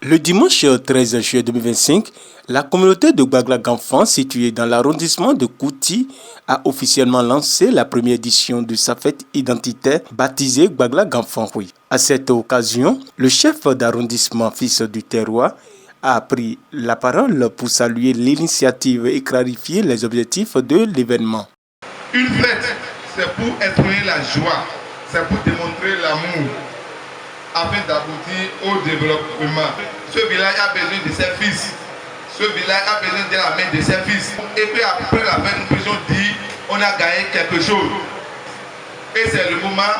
Le dimanche 13 juillet 2025, la communauté de Gbagla-Ganfan, située dans l'arrondissement de Kouti, a officiellement lancé la première édition de sa fête identitaire baptisée Gbagla-Ganfan. À cette occasion, le chef d'arrondissement Fils du Terroir a pris la parole pour saluer l'initiative et clarifier les objectifs de l'événement. Une fête, c'est pour exprimer la joie, c'est pour démontrer l'amour, afin d'aboutir au développement. Ce village a besoin de ses fils. Ce village a besoin de la main de ses fils. Et puis après la fête, nous puissions dire on a gagné quelque chose. Et c'est le moment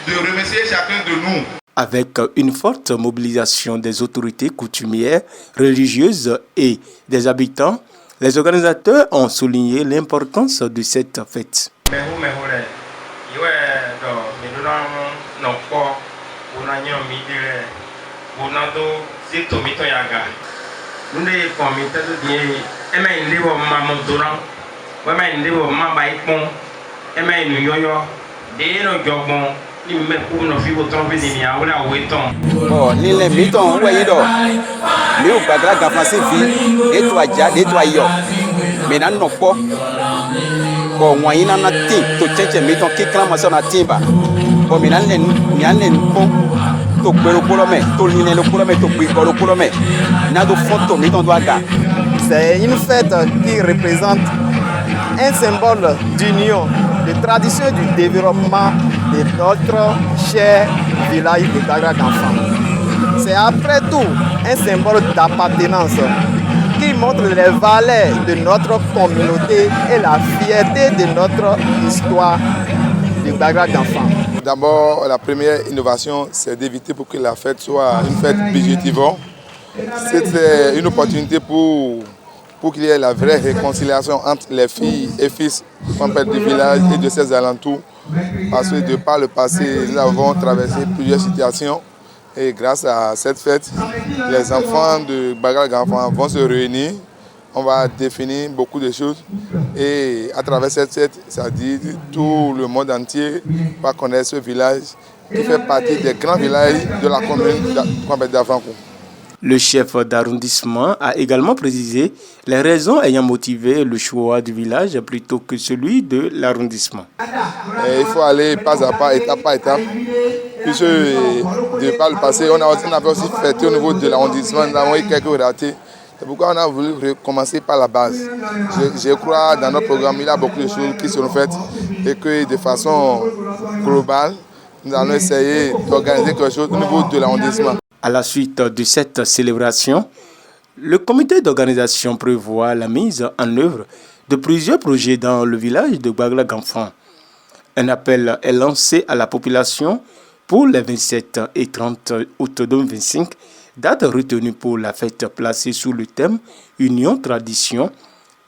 de remercier chacun de nous. Avec une forte mobilisation des autorités coutumières, religieuses et des habitants, les organisateurs ont souligné l'importance de cette fête. C'est une fête qui représente un symbole d'union, de tradition et du développement de notre cher village de Gbagla-Ganfan. C'est après tout un symbole d'appartenance qui montre les valeurs de notre communauté et la fierté de notre histoire de Gbagla-Ganfan. D'abord, la première innovation, c'est d'éviter pour que la fête soit une fête budgétivore. C'est une opportunité pour qu'il y ait la vraie réconciliation entre les filles et fils du village et de ses alentours. Parce que de par le passé, nous avons traversé plusieurs situations. Et grâce à cette fête, les enfants de Gbagla-Ganfan vont se réunir. On va définir beaucoup de choses. Et à travers cette fête, ça dit tout le monde entier va connaître ce village qui fait partie des grands villages de la commune d'Avankou. Le chef d'arrondissement a également précisé les raisons ayant motivé le choix du village plutôt que celui de l'arrondissement. Il faut aller pas à pas, étape par étape. Puisque de par le passé, on avait aussi fêté au niveau de l'arrondissement, nous avons eu quelques ratés. C'est pourquoi on a voulu recommencer par la base. Je crois dans notre programme, il y a beaucoup de choses qui seront faites et que de façon globale, nous allons essayer d'organiser quelque chose au niveau de l'arrondissement. À la suite de cette célébration, le comité d'organisation prévoit la mise en œuvre de plusieurs projets dans le village de Gbagla-Ganfan. Un appel est lancé à la population pour les 27 et 30 août 2025, date retenue pour la fête placée sous le thème Union, Tradition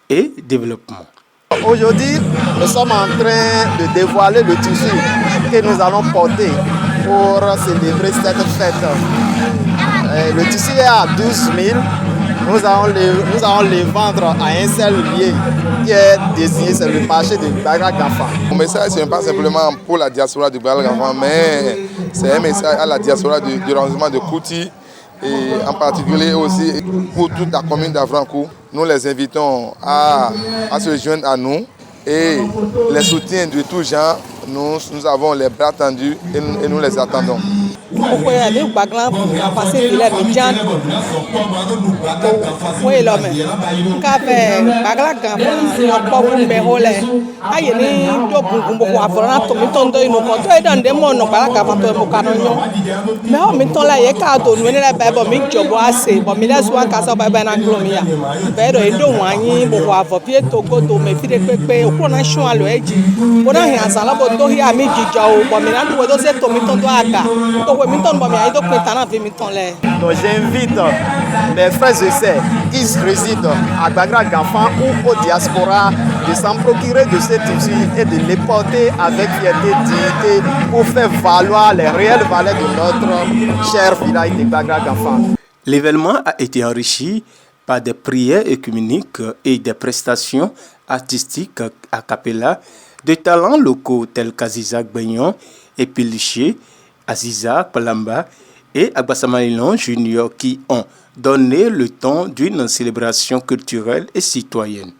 et Développement. Aujourd'hui, nous sommes en train de dévoiler le tissu que nous allons porter pour célébrer cette fête. Le tissu est à 12 000. Nous allons les vendre à un seul lieu qui est désigné, c'est le marché de Gbagla-Ganfan. Mon message, ce n'est pas simplement pour la diaspora de Gbagla-Ganfan, mais c'est un message à la diaspora du arrondissement de Kouti et en particulier aussi pour toute la commune d'Avankou. Nous les invitons à se joindre à nous et les soutiens de tous gens. Nous avons les bras tendus et nous les attendons. Donc j'invite mes frères et sœurs qui résident à Gbagla-Ganfan ou au diaspora de s'en procurer de ces tissus et de les porter avec fierté et dignité pour faire valoir les réelles valeurs de notre cher village de Gbagla-Ganfan. L'événement a été enrichi par des prières œcuméniques et des prestations artistiques a cappella Des talents locaux tels qu'Aziza Gbenyon, Epiliché, Aziza Palamba et Agbasamalilon Junior qui ont donné le ton d'une célébration culturelle et citoyenne.